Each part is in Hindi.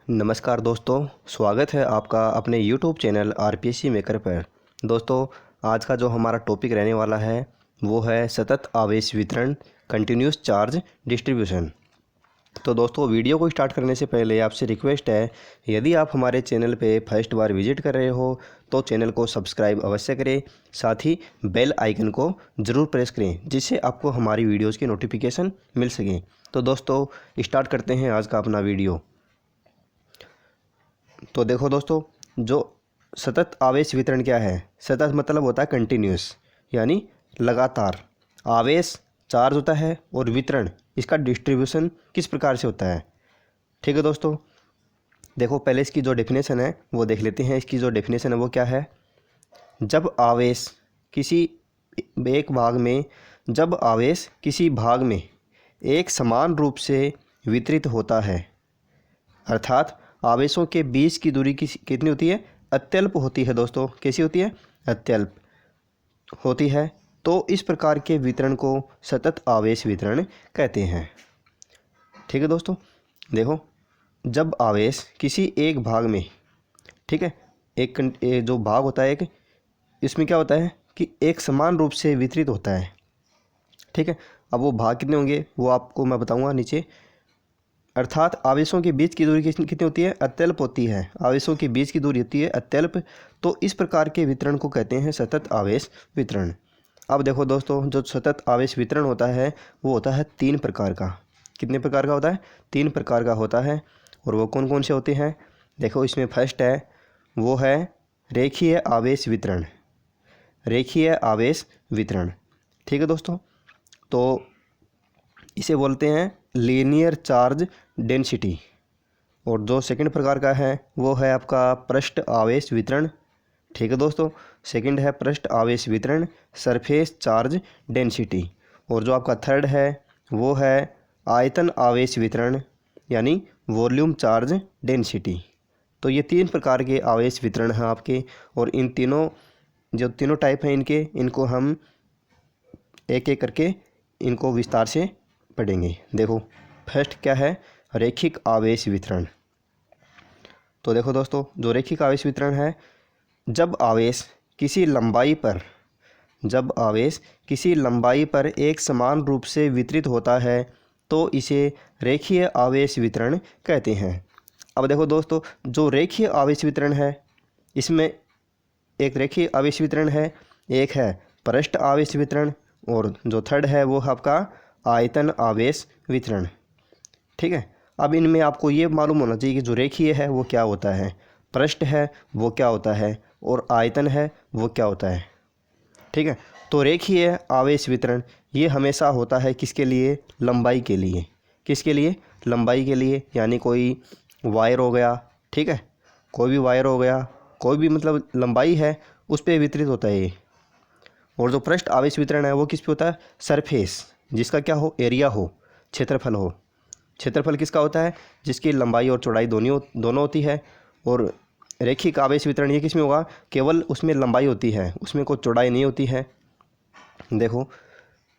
नमस्कार दोस्तों, स्वागत है आपका अपने YouTube चैनल आरपीएससी मेकर पर। दोस्तों, आज का जो हमारा टॉपिक रहने वाला है वो है सतत आवेश वितरण, कंटिन्यूस चार्ज डिस्ट्रीब्यूशन। तो दोस्तों, वीडियो को स्टार्ट करने से पहले आपसे रिक्वेस्ट है, यदि आप हमारे चैनल पे फर्स्ट बार विजिट कर रहे हो तो चैनल को सब्सक्राइब अवश्य करें, साथ ही बेल आइकन को ज़रूर प्रेस करें जिससे आपको हमारी वीडियोज़ की नोटिफिकेशन मिल सके। तो दोस्तों, स्टार्ट करते हैं आज का अपना वीडियो। तो देखो दोस्तों, जो सतत आवेश वितरण क्या है। सतत मतलब होता है कंटिन्यूस, यानी लगातार। आवेश चार्ज होता है और वितरण इसका डिस्ट्रीब्यूशन किस प्रकार से होता है। ठीक है दोस्तों, देखो पहले इसकी जो डेफिनेशन है वो देख लेते हैं। इसकी जो डेफिनेशन है वो क्या है। जब आवेश किसी एक भाग में जब आवेश किसी भाग में एक समान रूप से वितरित होता है, अर्थात आवेशों के बीच की दूरी कितनी होती है, अत्यल्प होती है। दोस्तों, कैसी होती है, अत्यल्प होती है, तो इस प्रकार के वितरण को सतत आवेश वितरण कहते हैं। ठीक है दोस्तों, देखो जब आवेश किसी एक भाग में, ठीक है, एक जो भाग होता है एक, इसमें क्या होता है कि एक समान रूप से वितरित होता है। ठीक है, अब वो भाग कितने होंगे वो आपको मैं बताऊंगा नीचे। अर्थात आवेशों के बीच की दूरी कितनी होती है, अत्यल्प होती है। आवेशों के बीच की दूरी होती है अत्यल्प, तो इस प्रकार के वितरण को कहते हैं सतत आवेश वितरण। अब देखो दोस्तों, जो सतत आवेश वितरण होता है वो होता है 3 प्रकार का। कितने प्रकार का होता है, 3 प्रकार का होता है। और वो कौन कौन से होते हैं, देखो इसमें फर्स्ट है वो है रेखीय आवेश वितरण। रेखीय आवेश वितरण, ठीक है दोस्तों, तो इसे बोलते हैं लीनियर चार्ज डेंसिटी। और जो सेकंड प्रकार का है वो है आपका पृष्ठ आवेश वितरण। ठीक है दोस्तों, सेकंड है पृष्ठ आवेश वितरण, सरफेस चार्ज डेंसिटी। और जो आपका थर्ड है वो है आयतन आवेश वितरण, यानी वॉल्यूम चार्ज डेंसिटी। तो ये 3 प्रकार के आवेश वितरण हैं आपके। और इन तीनों जो तीनों टाइप हैं इनको हम एक एक करके इनको विस्तार से पढ़ेंगे। देखो फर्स्ट क्या है, रैखिक आवेश वितरण। तो देखो दोस्तों, जो रैखिक आवेश वितरण है, जब आवेश किसी लंबाई पर एक समान रूप से वितरित होता है तो इसे रेखीय आवेश वितरण कहते हैं। अब देखो दोस्तों, जो रेखीय आवेश वितरण है इसमें एक रेखीय आवेश वितरण है, एक है पृष्ठ आवेश वितरण, और जो थर्ड है वो आपका आयतन आवेश वितरण। ठीक है, अब इनमें आपको ये मालूम होना चाहिए कि जो रेखीय है वो क्या होता है, पृष्ठ है वो क्या होता है, और आयतन है वो क्या होता है। ठीक है, तो रेखीय आवेश वितरण ये हमेशा होता है किसके लिए, लंबाई के लिए। किसके लिए, लंबाई के लिए, यानी कोई वायर हो गया, ठीक है, कोई भी वायर हो गया, कोई भी मतलब लंबाई है उस पर वितरित होता है ये। और जो पृष्ठ आवेश वितरण है वो किस पे होता है, सरफेस, जिसका क्या हो, एरिया हो, क्षेत्रफल हो। क्षेत्रफल किसका होता है, जिसकी लंबाई और चौड़ाई दोनों होती है। और रैखिक आवेश वितरण ये किस में होगा, केवल उसमें लंबाई होती है, उसमें कोई चौड़ाई नहीं होती है। देखो,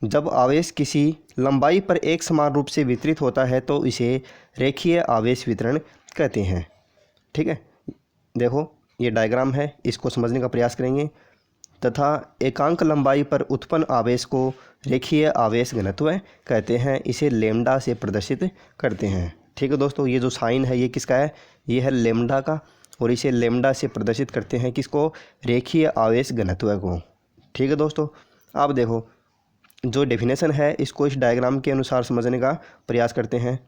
जब आवेश किसी लंबाई पर एक समान रूप से वितरित होता है तो इसे रेखीय आवेश वितरण कहते हैं। ठीक है, देखो ये डायग्राम है, इसको समझने का प्रयास करेंगे। तथा एकांक लंबाई पर उत्पन्न आवेश को रेखीय आवेश घनत्व कहते हैं, इसे लेम्डा से प्रदर्शित करते हैं। ठीक है दोस्तों, ये जो साइन है ये किसका है, ये है लेम्डा का, और इसे लेम्डा से प्रदर्शित करते हैं किसको, रेखीय आवेश घनत्व को। ठीक है दोस्तों, अब देखो जो डेफिनेशन है इसको इस डायग्राम के अनुसार समझने का प्रयास करते हैं।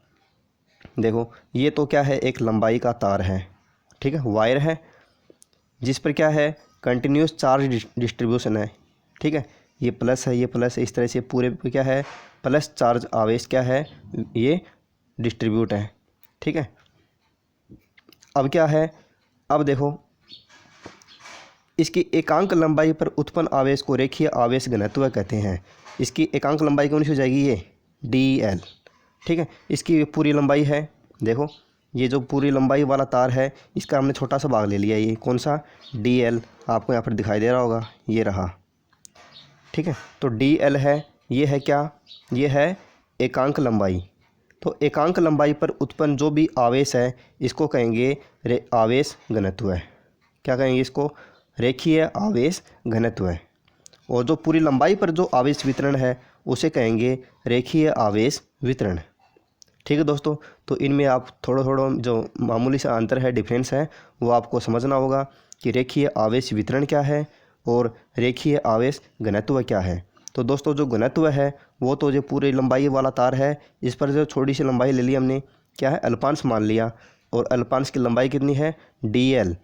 देखो ये तो क्या है, एक लंबाई का तार है, ठीक है, वायर है, जिस पर क्या है, कंटिन्यूस चार्ज डिस्ट्रीब्यूशन है। ठीक है, ये प्लस है, ये प्लस है, इस तरह से पूरे पे क्या है, प्लस चार्ज आवेश क्या है, ये डिस्ट्रीब्यूट है। ठीक है, अब क्या है, अब देखो इसकी एकांक लंबाई पर उत्पन्न आवेश को रेखीय आवेश घनत्व कहते हैं। इसकी एकांक लंबाई कौन सी हो जाएगी, ये DL। ठीक है, इसकी पूरी लंबाई है, देखो ये जो पूरी लंबाई वाला तार है इसका हमने छोटा सा भाग ले लिया, ये कौन सा, DL, आपको यहाँ पर दिखाई दे रहा होगा, ये रहा। ठीक है, तो DL है, ये है क्या, ये है एकांक लंबाई। तो एकांक लंबाई पर उत्पन्न जो भी आवेश है इसको कहेंगे आवेश घनत्व है। क्या कहेंगे इसको? रेखीय आवेश घनत्व है। और जो पूरी लंबाई पर जो आवेश वितरण है उसे कहेंगे रेखीय आवेश वितरण। ठीक है दोस्तों, तो इनमें आप थोड़ा थोड़ा जो मामूली सा अंतर है, डिफरेंस है, वो आपको समझना होगा कि रेखीय आवेश वितरण क्या है और रेखीय आवेश घनत्व क्या है। तो दोस्तों जो घनत्व है वो तो जो पूरी लंबाई वाला तार है, इस पर जो छोटी सी लंबाई ले ली हमने, क्या है, अल्पांश मान लिया, और अल्पांश की लंबाई कितनी है, dl।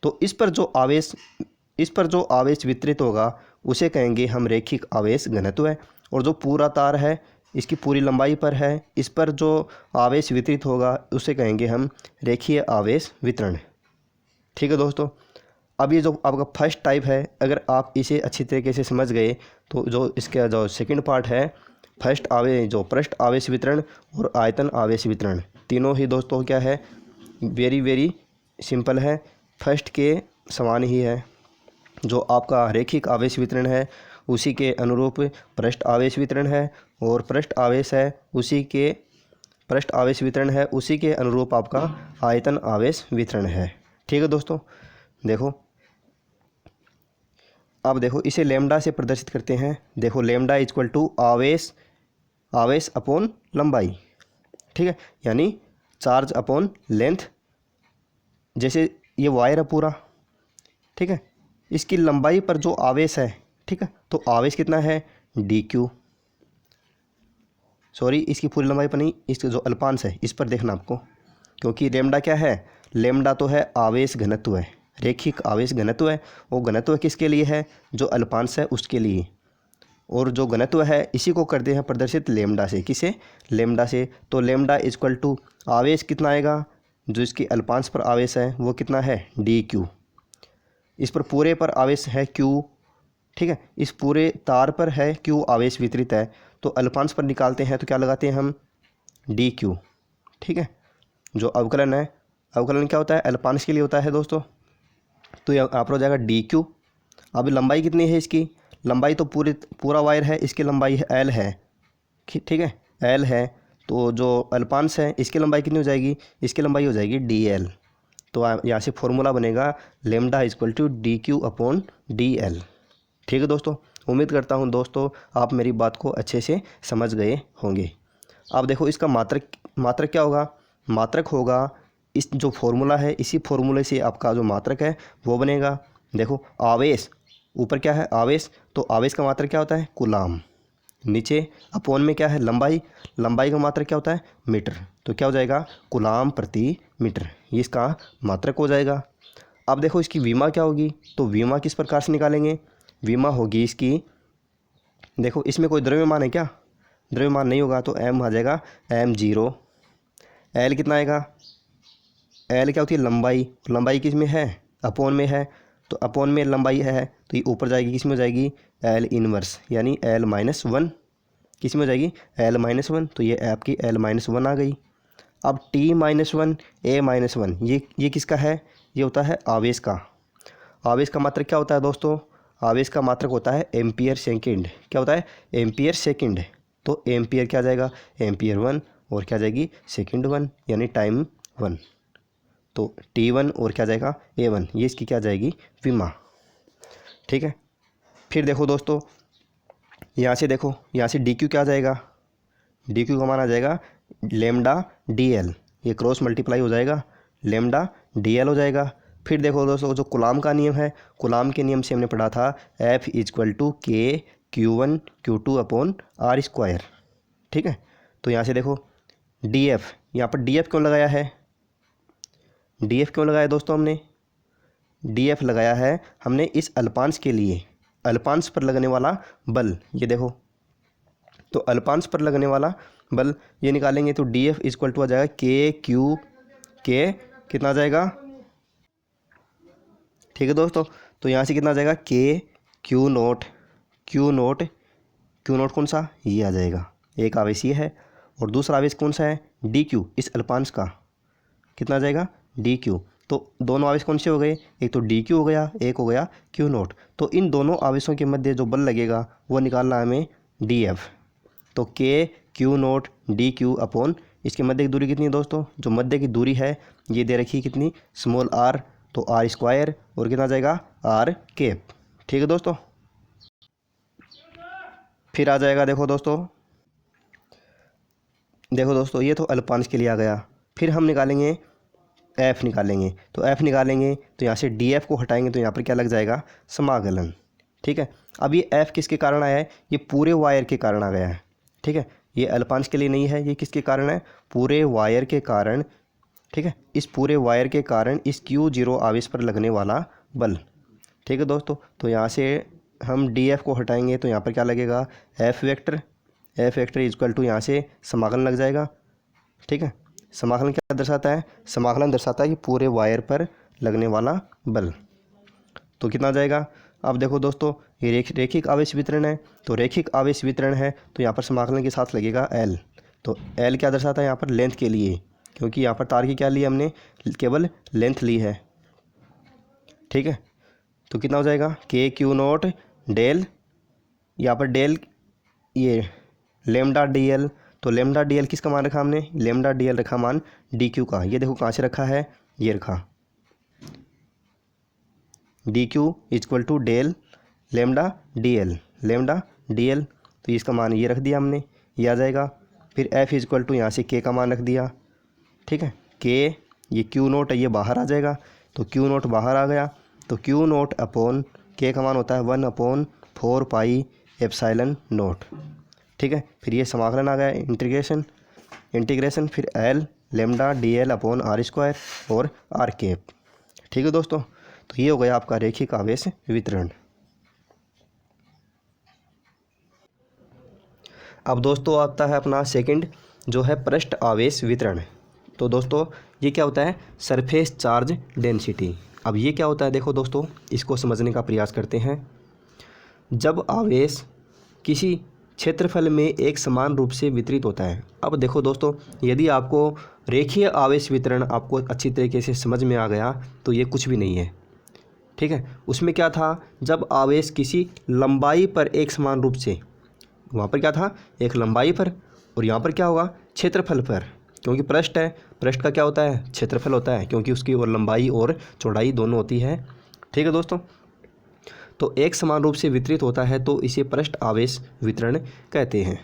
तो इस पर जो आवेश वितरित होगा उसे कहेंगे हम रेखिक आवेश घनत्व है। और जो पूरा तार है इसकी पूरी लंबाई पर है, इस पर जो आवेश वितरित होगा उसे कहेंगे हम रेखीय आवेश वितरण। ठीक है दोस्तों, अब ये जो आपका फर्स्ट टाइप है, अगर आप इसे अच्छी तरीके से समझ गए तो जो इसका जो सेकंड पार्ट है, पृष्ठ आवेश वितरण और आयतन आवेश वितरण, तीनों ही दोस्तों क्या है, वेरी सिंपल है, फर्स्ट के समान ही है। जो आपका रेखिक आवेश वितरण है उसी के अनुरूप पृष्ठ आवेश वितरण है, और पृष्ठ आवेश वितरण है उसी के अनुरूप आपका आयतन आवेश वितरण है। ठीक है दोस्तों, देखो अब देखो इसे लैम्डा से प्रदर्शित करते हैं। देखो लैम्डा इक्वल टू आवेश अपॉन लंबाई। ठीक है, यानी चार्ज अपॉन लेंथ। जैसे ये वायर है पूरा, ठीक है, इसकी लंबाई पर जो आवेश है, ठीक है, तो आवेश कितना है, dq। सॉरी, इसकी पूरी लंबाई पर नहीं, इसका जो अल्पांश है इस पर देखना आपको, क्योंकि लैम्डा क्या है, लैम्डा तो है आवेश घनत्व है, रेखिक आवेश घनत्व है। वो घनत्व किसके लिए है, जो अल्पांश है उसके लिए। और जो घनत्व है इसी को करते हैं प्रदर्शित लैम्डा से। किसे, लैम्डा से। तो लैम्डा इक्वल टू आवेश कितना आएगा, जो इसकी अल्पांश पर आवेश है वो कितना है, dq। इस पर पूरे पर आवेश है q, ठीक है, इस पूरे तार पर है q आवेश वितरित है, तो अल्पांश पर निकालते हैं तो क्या लगाते हैं हम, dq। ठीक है, जो अवकलन है, अवकलन क्या होता है, अल्पांश के लिए होता है दोस्तों, तो यहाँ पर हो जाएगा dq। अब लंबाई कितनी है इसकी, लंबाई तो पूरा वायर है, इसकी लंबाई है l है, ठीक है, l है। तो जो अल्पांश है इसकी लंबाई कितनी हो जाएगी, इसकी लंबाई हो जाएगी dl। तो यहाँ से फॉर्मूला बनेगा lambda equal to dq upon dl। ठीक है दोस्तों, उम्मीद करता हूँ दोस्तों आप मेरी बात को अच्छे से समझ गए होंगे। अब देखो इसका मात्रक क्या होगा, मात्रक होगा इस जो फॉर्मूला है, इसी फॉर्मूले से आपका जो मात्रक है वो बनेगा। देखो आवेश, ऊपर क्या है आवेश, तो आवेश का मात्रक क्या होता है, कूलाम। नीचे अपॉन में क्या है, लंबाई का मात्रक क्या होता है, मीटर। तो क्या हो जाएगा, कूलाम प्रति मीटर, ये इसका मात्रक हो जाएगा। अब देखो इसकी विमा क्या होगी, तो विमा किस प्रकार से निकालेंगे, विमा होगी इसकी, देखो इसमें कोई द्रव्यमान है क्या, द्रव्यमान नहीं होगा, तो m आ जाएगा m0। l कितना आएगा, l क्या होती है, लंबाई किस में है, अपॉन में है, तो अपॉन में लंबाई है तो ये ऊपर जाएगी, किस में हो जाएगी, l इनवर्स, यानी l-1 किस में हो जाएगी, l-1, तो ये आपकी l-1 आ गई। अब t-1 a-1 ये किसका है, ये होता है आवेश का। आवेश का मात्रक क्या होता है दोस्तों, आवेश का मात्रक होता है एम्पियर सेकंड। क्या होता है, एम्पियर सेकंड। तो एम्पियर क्या जाएगा, एम्पियर 1, और क्या जाएगी, सेकंड 1, यानी टाइम 1। तो t1 और क्या जाएगा, a1, ये इसकी क्या जाएगी, विमा। ठीक है, फिर देखो दोस्तों यहाँ से देखो, यहाँ से dq क्या जाएगा, dq का मान आ जाएगा लैम्डा dl, ये क्रॉस मल्टीप्लाई हो जाएगा, लैम्डा dl हो जाएगा। फिर देखो दोस्तों जो कूलाम का नियम है, कूलाम के नियम से हमने पढ़ा था F equal to k q1 q2 upon r square. ठीक है, तो यहाँ से देखो df, यहाँ पर df क्यों लगाया है, df क्यों लगाया दोस्तों हमने, df लगाया है हमने इस अल्पांश के लिए, अल्पांश पर लगने वाला बल, ये देखो, तो अल्पांश पर लगने वाला बल ये निकालेंगे तो df इक्वल टू आ जाएगा k कितना आ जाएगा, ठीक है दोस्तों, तो यहाँ से कितना आ जाएगा, q नोट कौन सा, ये आ जाएगा, एक आवेश ये है, और दूसरा आवेश कौन सा है, dq, इस अल्पांश का कितना आ जाएगा, dq। तो दोनों आवेश कौन से हो गए, एक तो dq हो गया, एक हो गया q नोट। तो इन दोनों आवेशों के मध्य जो बल लगेगा वो निकालना है हमें df। तो k q note d q upon इसके मध्य की दूरी कितनी है दोस्तों, जो मध्य की दूरी है ये दे रखी है कितनी, स्मॉल आर, तो आर स्क्वायर और कितना आ जाएगा आर कैप। ठीक है दोस्तों। फिर आ जाएगा देखो दोस्तों ये तो अल्पांश के लिए आ गया। फिर हम निकालेंगे एफ निकालेंगे, तो एफ निकालेंगे तो यहाँ से डी एफ को हटाएंगे तो यहाँ पर क्या लग जाएगा, समाकलन। ठीक है, अब ये एफ किसके कारण आया है, ये पूरे वायर के कारण आ गया है। ठीक है, ये अल्पांश के लिए नहीं है, ये किसके कारण है, पूरे वायर के कारण। ठीक है, इस पूरे वायर के कारण इस Q0 आवेश पर लगने वाला बल। ठीक है दोस्तों, तो यहाँ से हम डी एफ को हटाएंगे तो यहाँ पर क्या लगेगा, एफ वेक्टर इक्वल टू यहाँ से समाकलन लग जाएगा। ठीक है, समाकलन क्या दर्शाता है, समाकलन दर्शाता है कि पूरे वायर पर लगने वाला बल। तो कितना आ जाएगा, अब देखो दोस्तों ये रेखिक आवेश वितरण है, तो रेखिक आवेश वितरण है तो यहाँ पर समाकलन के साथ लगेगा एल। तो एल क्या दर्शाता है यहाँ पर, लेंथ के लिए, क्योंकि यहाँ पर तार की क्या ली हमने, केवल लेंथ ली है। ठीक है, तो कितना हो जाएगा, के क्यू नोट डेल, यहाँ पर डेल ये लेमडा डी एल, तो लेमडा डी एल किसका मान रखा हमने, लेमडा डी एल रखा मान डी क्यू का। ये देखो कहाँ से रखा है, ये रखा d q equal to del lambda d l, तो इसका मान ये रख दिया हमने, ये आ जाएगा। फिर एफ इक्वल टू यहाँ से के का मान रख दिया। ठीक है, के ये क्यू नोट है ये बाहर आ जाएगा, तो क्यू नोट बाहर आ गया, तो क्यू नोट अपॉन के का मान होता है 1/4 पाई एप्सिलॉन नोट। ठीक है, फिर ये समाकलन आ गया, इंटीग्रेशन फिर l lambda d l upon r square और आर कैप। ठीक है दोस्तों, तो ये हो गया आपका रेखिक आवेश वितरण। अब दोस्तों आता है अपना सेकंड जो है पृष्ठ आवेश वितरण। तो दोस्तों ये क्या होता है, सरफेस चार्ज डेंसिटी। अब ये क्या होता है, देखो दोस्तों इसको समझने का प्रयास करते हैं। जब आवेश किसी क्षेत्रफल में एक समान रूप से वितरित होता है। अब देखो दोस्तों, यदि आपको रेखीय आवेश वितरण आपको अच्छी तरीके से समझ में आ गया तो ये कुछ भी नहीं है। ठीक है, उसमें क्या था, जब आवेश किसी लंबाई पर एक समान रूप से, वहाँ पर क्या था, एक लंबाई पर, और यहाँ पर क्या होगा, क्षेत्रफल पर, क्योंकि पृष्ठ है, पृष्ठ का क्या होता है, क्षेत्रफल होता है, क्योंकि उसकी और लंबाई और चौड़ाई दोनों होती है। ठीक है दोस्तों, तो एक समान रूप से वितरित होता है तो इसे पृष्ठ आवेश वितरण कहते हैं,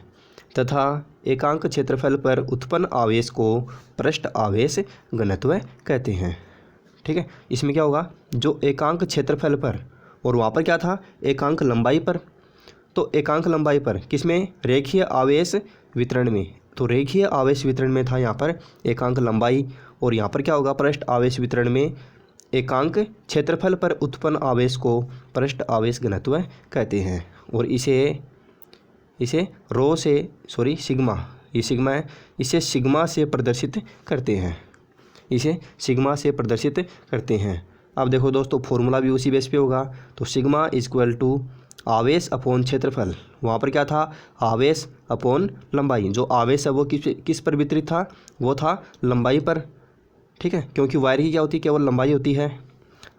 तथा एकांक क्षेत्रफल पर उत्पन्न आवेश को पृष्ठ आवेश घनत्व कहते हैं। ठीक है, इसमें क्या होगा, जो एकांक क्षेत्रफल पर, और वहाँ पर क्या था, एकांक लंबाई पर, तो एकांक लंबाई पर किसमें, रेखीय आवेश वितरण में, तो रेखीय आवेश वितरण में था यहाँ पर एकांक लंबाई, और यहाँ पर क्या होगा, पृष्ठ आवेश वितरण में एकांक क्षेत्रफल पर उत्पन्न आवेश को पृष्ठ आवेश घनत्व कहते हैं। और इसे रो से सिग्मा, ये सिग्मा है, इसे सिग्मा से प्रदर्शित करते हैं, अब देखो दोस्तों फॉर्मूला भी उसी बेस पे होगा, तो सिग्मा इक्वल टू आवेश अपॉन क्षेत्रफल। वहाँ पर क्या था, आवेश अपॉन लंबाई, जो आवेश है वो किस पर वितरित था, वो था लंबाई पर। ठीक है, क्योंकि वायर की क्या होती है, केवल लंबाई होती है।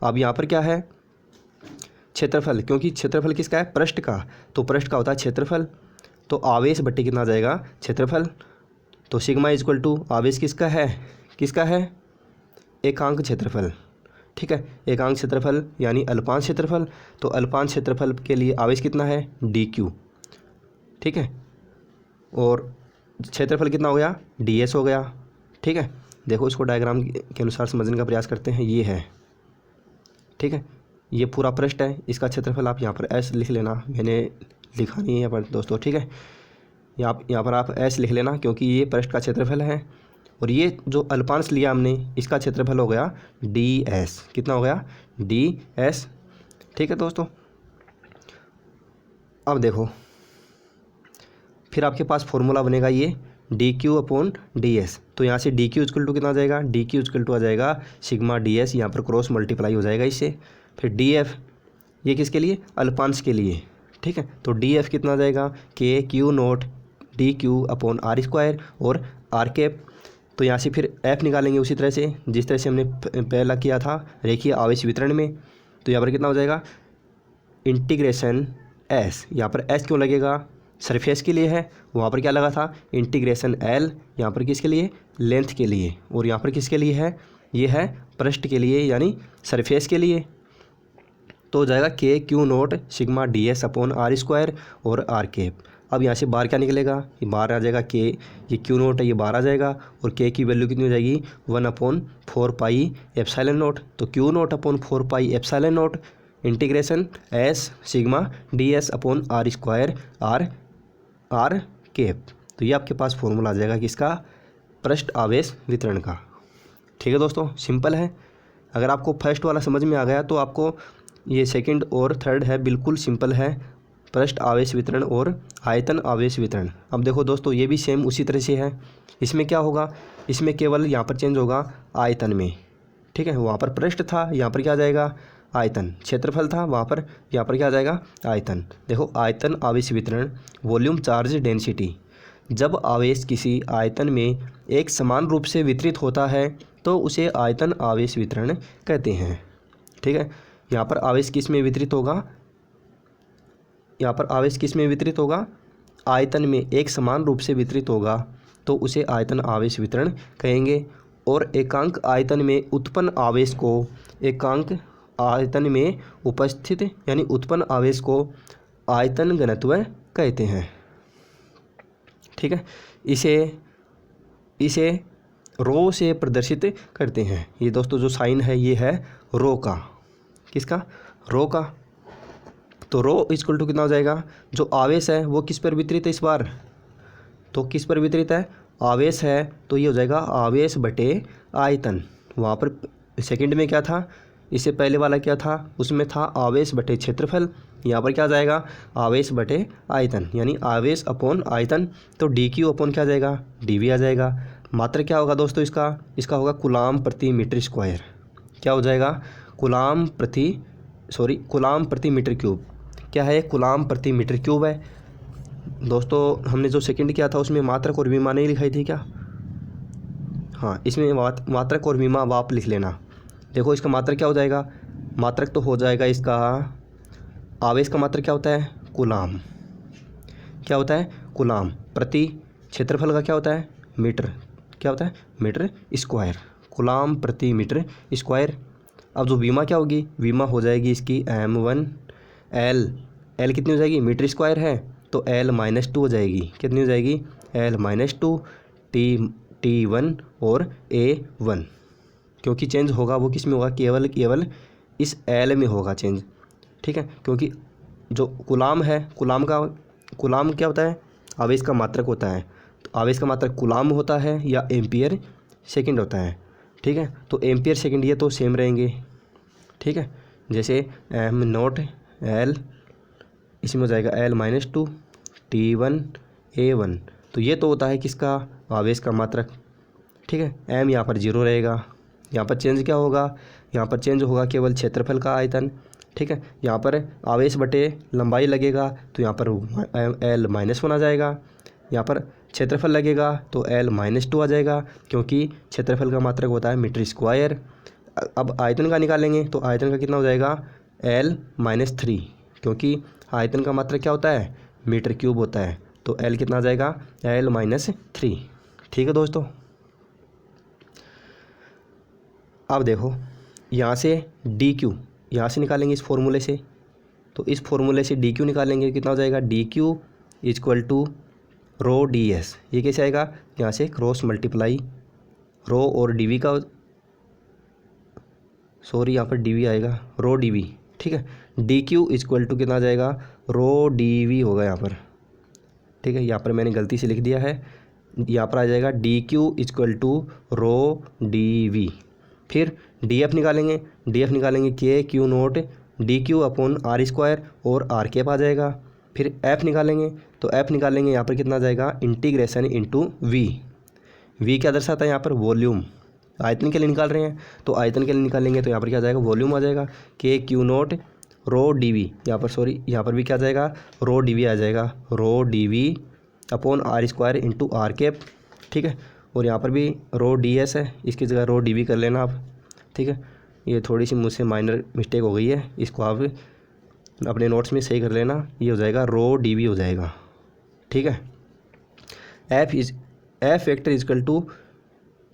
अब यहाँ पर क्या है, क्षेत्रफल, क्योंकि क्षेत्रफल किसका है, पृष्ठ का, तो पृष्ठ का होता है क्षेत्रफल, तो आवेश बट्टे कितना आ जाएगा, क्षेत्रफल। तो सिग्मा इक्वल टू आवेश किसका है, एकांक क्षेत्रफल। ठीक है, एकांक क्षेत्रफल यानी अल्पांश क्षेत्रफल, तो अल्पांश क्षेत्रफल के लिए आवेश कितना है, डी क्यू। ठीक है, और क्षेत्रफल कितना हो गया, डी एस हो गया। ठीक है, देखो इसको डायग्राम के अनुसार समझने का प्रयास करते हैं, ये है। ठीक है, ये पूरा पृष्ठ है, इसका क्षेत्रफल आप यहाँ पर एस लिख लेना, मैंने लिखा नहीं है यहाँ पर दोस्तों। ठीक है, यहाँ पर आप एस लिख लेना, क्योंकि ये पृष्ठ का क्षेत्रफल है, और ये जो अल्पांश लिया हमने इसका क्षेत्रफल हो गया डी एस। कितना हो गया, डी एस। ठीक है दोस्तों, अब देखो फिर आपके पास फॉर्मूला बनेगा ये D q upon D S, तो यहाँ से डी क्यू इक्वल टू कितना आ जाएगा, डी क्यू इक्वल टू आ जाएगा सिग्मा डी एस, यहाँ पर क्रॉस मल्टीप्लाई हो जाएगा इससे। फिर डी एफ, ये किसके लिए, अल्पांश के लिए। ठीक है, तो डी एफ कितना आ जाएगा, k q naught d q upon r square और आर कैप। तो यहाँ से फिर एफ निकालेंगे उसी तरह से जिस तरह से हमने पहला किया था रेखीय आवेश वितरण में। तो यहाँ पर कितना हो जाएगा, इंटीग्रेशन एस, यहाँ पर एस क्यों लगेगा, सरफेस के लिए है, वहाँ पर क्या लगा था इंटीग्रेशन एल, यहाँ पर किसके लिए लेंथ के लिए, और यहाँ पर किसके लिए है ये है पृष्ठ के लिए यानी सरफेस के लिए। तो हो जाएगा k q naught sigma d s upon r square और आर कैप। अब यहाँ से बाहर क्या निकलेगा, ये बाहर आ जाएगा के, ये क्यू नोट है ये बाहर आ जाएगा, और के की वैल्यू कितनी हो जाएगी 1/4 पाई एप्सिलॉन नोट। तो q naught upon 4 pi epsilon naught integration s sigma d s upon r square r cap. तो ये आपके पास फॉर्मूला आ जाएगा किसका, पृष्ठ आवेश वितरण का। ठीक है दोस्तों, सिंपल है। अगर आपको फर्स्ट वाला समझ में आ गया तो आपको ये सेकंड और थर्ड है बिल्कुल सिंपल है, पृष्ठ आवेश वितरण और आयतन आवेश वितरण। अब देखो दोस्तों ये भी सेम उसी तरह से है। इसमें क्या होगा, इसमें केवल यहाँ पर चेंज होगा आयतन में। ठीक है, वहाँ पर पृष्ठ था, यहाँ पर क्या आ जाएगा आयतन, क्षेत्रफल था वहाँ पर, यहाँ पर क्या आ जाएगा आयतन। देखो आयतन आवेश वितरण, वॉल्यूम चार्ज डेंसिटी। जब आवेश किसी आयतन में एक समान रूप से वितरित होता है तो उसे आयतन आवेश वितरण कहते हैं। ठीक है, यहाँ पर आवेश किस में वितरित होगा, यहाँ पर आवेश किस में वितरित होगा, आयतन में एक समान रूप से वितरित होगा तो उसे आयतन आवेश वितरण कहेंगे। और एकांक आयतन में उत्पन्न आवेश को, एकांक आयतन में उपस्थित यानी उत्पन्न आवेश को आयतन घनत्व कहते हैं। ठीक है, इसे रो से प्रदर्शित करते हैं। ये दोस्तों जो साइन है ये है रो का, किसका रो का। तो रो इक्वल टू कितना हो जाएगा, जो आवेश है वो किस पर वितरित है इस बार, तो किस पर वितरित है आवेश है, तो ये हो जाएगा आवेश बटे आयतन। वहाँ पर सेकंड में क्या था, इससे पहले वाला क्या था, उसमें था आवेश बटे क्षेत्रफल, यहाँ पर क्या आ जाएगा आवेश बटे आयतन यानी आवेश अपॉन आयतन। तो डी क्यू अपॉन क्या आ जाएगा डी वी आ जाएगा। मात्रक क्या होगा दोस्तों इसका होगा कूलाम प्रति मीटर स्क्वायर। क्या हो जाएगा कूलाम प्रति मीटर क्यूब। क्या है कूलाम प्रति मीटर क्यूब है। दोस्तों हमने जो सेकंड किया था उसमें मात्रक और विमा नहीं लिखाई थी क्या, हाँ इसमें मात्रक और विमा आप लिख लेना। देखो इसका मात्रक क्या हो जाएगा, मात्रक तो हो जाएगा इसका, आवेश का मात्रक क्या होता है कूलाम, क्या होता है कूलाम, प्रति क्षेत्रफल का क्या होता है मीटर, क्या होता है मीटर स्क्वायर, कूलाम प्रति मीटर स्क्वायर। अब जो विमा क्या होगी, विमा हो जाएगी इसकी m1 एल कितनी हो जाएगी मीटर स्क्वायर है तो L-2 हो जाएगी, कितनी हो जाएगी L-2 T1 और A1, क्योंकि चेंज होगा वो किस में होगा केवल इस L में होगा चेंज। ठीक है, क्योंकि जो कूलाम है, कूलाम क्या होता है आवेश का मात्रक होता है, तो आवेश का मात्रक कूलाम होता है या एम्पियर सेकंड होता है। ठीक है, तो एम्पियर सेकंड ये तो सेम रहेंगे। ठीक है, जैसे m0 L इसमें हो जाएगा L-2 T1 A1, तो ये तो होता है किसका आवेश का मात्रक। ठीक है, m यहाँ पर 0 रहेगा, यहाँ पर चेंज क्या होगा, यहाँ पर चेंज होगा केवल क्षेत्रफल का आयतन। ठीक है, यहाँ पर आवेश बटे लंबाई लगेगा तो यहाँ पर L-1 आ जाएगा, यहाँ पर क्षेत्रफल लगेगा तो L-2 आ जाएगा, क्योंकि क्षेत्रफल का मात्रक होता है मीटर स्क्वायर। अब आयतन का निकालेंगे तो आयतन का कितना हो जाएगा L-3, क्योंकि आयतन का मात्रक क्या होता है मीटर क्यूब होता है, तो L कितना आ जाएगा L-3। ठीक है दोस्तों, अब देखो यहाँ से डी क्यू यहाँ से निकालेंगे इस फॉर्मूले से, तो इस फॉर्मूले से डी क्यू निकालेंगे, कितना हो जाएगा d q equal to rho d s. ये कैसे आएगा, यहाँ से क्रॉस मल्टीप्लाई रो और डी वी का, सॉरी यहाँ पर डी वी आएगा रो डी वी। ठीक है, डी क्यू इक्वल टू कितना आ जाएगा रो डी वी होगा यहाँ पर। ठीक है, यहाँ पर मैंने गलती से लिख दिया है, यहाँ पर आ जाएगा d q equal to rho d v. फिर डी एफ निकालेंगे k q naught d q upon r square और आर कैप आ जाएगा। फिर एफ निकालेंगे तो एफ निकालेंगे यहाँ पर कितना आ जाएगा इंटीग्रेशन इंटू वी क्या दर्शाता है यहाँ पर वॉल्यूम, आयतन के लिए निकाल रहे हैं तो आयतन के लिए निकालेंगे तो यहाँ पर क्या आ जाएगा वॉल्यूम आ जाएगा k q naught rho d v, यहाँ पर सॉरी यहाँ पर भी क्या आ जाएगा रो डी वी आ जाएगा, rho d v upon r square into r cap. ठीक है, और यहाँ पर भी रो डी एस है, इसकी जगह रो डी वी कर लेना आप। ठीक है, ये थोड़ी सी मुझसे माइनर मिस्टेक हो गई है, इसको आप अपने नोट्स में सही कर लेना, ये हो जाएगा रो डी वी हो जाएगा। ठीक है। F vector is equal to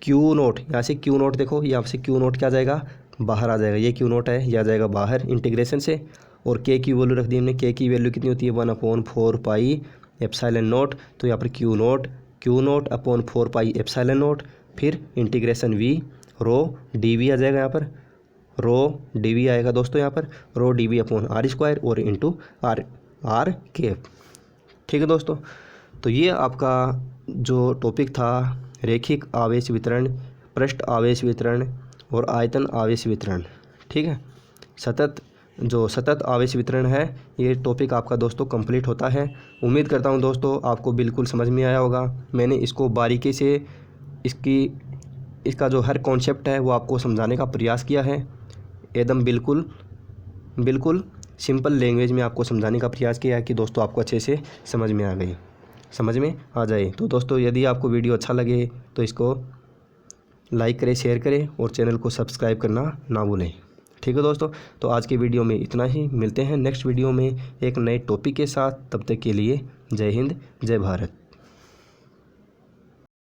q naught, यहाँ से क्यू नोट देखो, यहाँ से क्यू नोट क्या आ जाएगा, बाहर आ जाएगा, ये क्यू नोट है, यह आ जाएगा बाहर इंटीग्रेशन से। और के की वैल्यू रख दी हमने, के की वैल्यू कितनी होती है 1/4 पाई एप्सिलॉन नोट। तो यहाँ पर q naught upon 4 pi epsilon naught, फिर integration v rho d v आ जाएगा, यहाँ पर रो डी वी आएगा दोस्तों, यहाँ पर rho d v upon r square और इंटू आर केप। ठीक है दोस्तों, तो ये आपका जो टॉपिक था रेखिक आवेश वितरण, पृष्ठ आवेश वितरण और आयतन आवेश वितरण। ठीक है, सतत आवेश वितरण है, ये टॉपिक आपका दोस्तों कंप्लीट होता है। उम्मीद करता हूँ दोस्तों आपको बिल्कुल समझ में आया होगा। मैंने इसको बारीकी से इसका जो हर कॉन्सेप्ट है वो आपको समझाने का प्रयास किया है, एकदम बिल्कुल सिंपल लैंग्वेज में आपको समझाने का प्रयास किया है कि दोस्तों आपको अच्छे से समझ में आ जाए। तो दोस्तों यदि आपको वीडियो अच्छा लगे तो इसको लाइक करें, शेयर करें और चैनल को सब्सक्राइब करना ना भूलें। ठीक है दोस्तों, तो आज के वीडियो में इतना ही, मिलते हैं नेक्स्ट वीडियो में एक नए टॉपिक के साथ। तब तक के लिए जय हिंद, जय भारत।